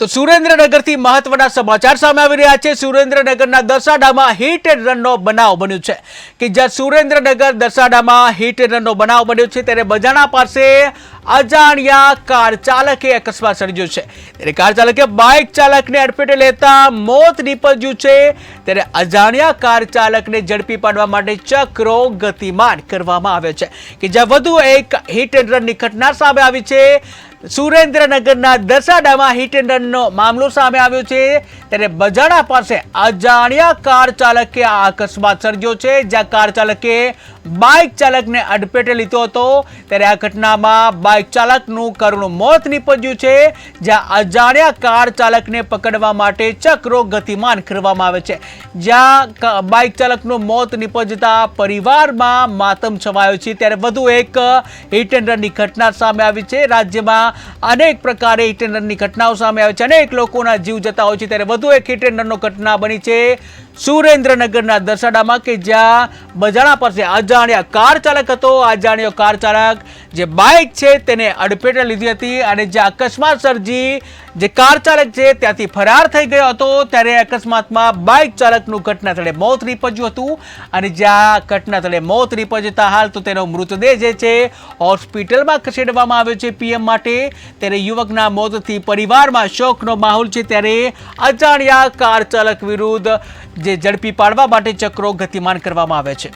તો સુરેન્દ્રનગરથી મહત્વના સમાચાર સામે આવી રહ્યા છે। સુરેન્દ્રનગરના દસાડામાં હિટ એન્ડ રનનો બનાવ બન્યો છે કે જ્યાં સુરેન્દ્રનગર દસાડામાં હિટ એન્ડ રનનો બનાવ બન્યો છે ત્યારે બજાણા પાસે અજાણ્યા કાર ચાલકે અકસ્માત સર્જ્યો છે। ત્યારે કાર ચાલકે બાઇક ચાલકને અડફેટે લેતા મોત નીપજ્યું છે। ત્યારે અજાણ્યા કાર ચાલકને ઝડપી પાડવા માટે ચક્રો ગતિમાન કરવામાં આવ્યો છે કે જ્યાં વધુ એક હિટ એન્ડ રનની ઘટના સામે આવી છે। સુરેન્દ્રનગરના દસાડામાં હિટ એન્ડ રનનો મામલો સામે આવ્યો છે ત્યારે બજાણા પાસે અજાણ્યા કાર ચાલકે આ અકસ્માત સર્જ્યો છે જ્યાં કાર ચાલકે બાઇક ચાલકને અડફેટે લીધો હતો। ત્યારે આ ઘટનામાં બાઇક ચાલકનું કરુણ મોત નીપજ્યું છે જ્યાં અજાણ્યા કાર ચાલકને પકડવા માટે ચક્રો ગતિમાન કરવામાં આવે છે। જ્યાં બાઇક ચાલકનું મોત નીપજતા પરિવારમાં માતમ છવાયો છે ત્યારે વધુ એક હિટ એન્ડ રનની ઘટના સામે આવી છે। રાજ્યમાં અનેક પ્રકારે હિટ એન્ડ રનની ઘટનાઓ સામે આવે છે, અનેક લોકોના જીવ જતા હોય છે ત્યારે વધુ એક હિટ એન્ડ રનનો ઘટના બની છે સુરેન્દ્રનગરના દસાડામાં કે જ્યાં બજાણા પાસે અજાણ્યા કાર ચાલક હતો। અજાણ્યો કાર ચાલક જે બાઇક છે તેને અડફેટે લીધી હતી અને જે અકસ્માત સર્જી જે કાર ચાલક છે ત્યાંથી ફરાર થઈ ગયો હતો। ત્યારે અકસ્માતમાં બાઇક ચાલકનું ઘટના સ્થળે મોત નીપજ્યું હતું અને જ્યાં ઘટના સ્થળે મોત નીપજતા હાલ તો તેનો મૃતદેહ જે છે હોસ્પિટલમાં ખસેડવામાં આવ્યો છે પીએમ માટે। ત્યારે યુવકના મોતથી પરિવારમાં શોકનો માહોલ છે ત્યારે અજાણ્યા કાર ચાલક વિરુદ્ધ જે ઝડપી પાડવા માટે ચક્રો ગતિમાન કરવામાં આવે છે।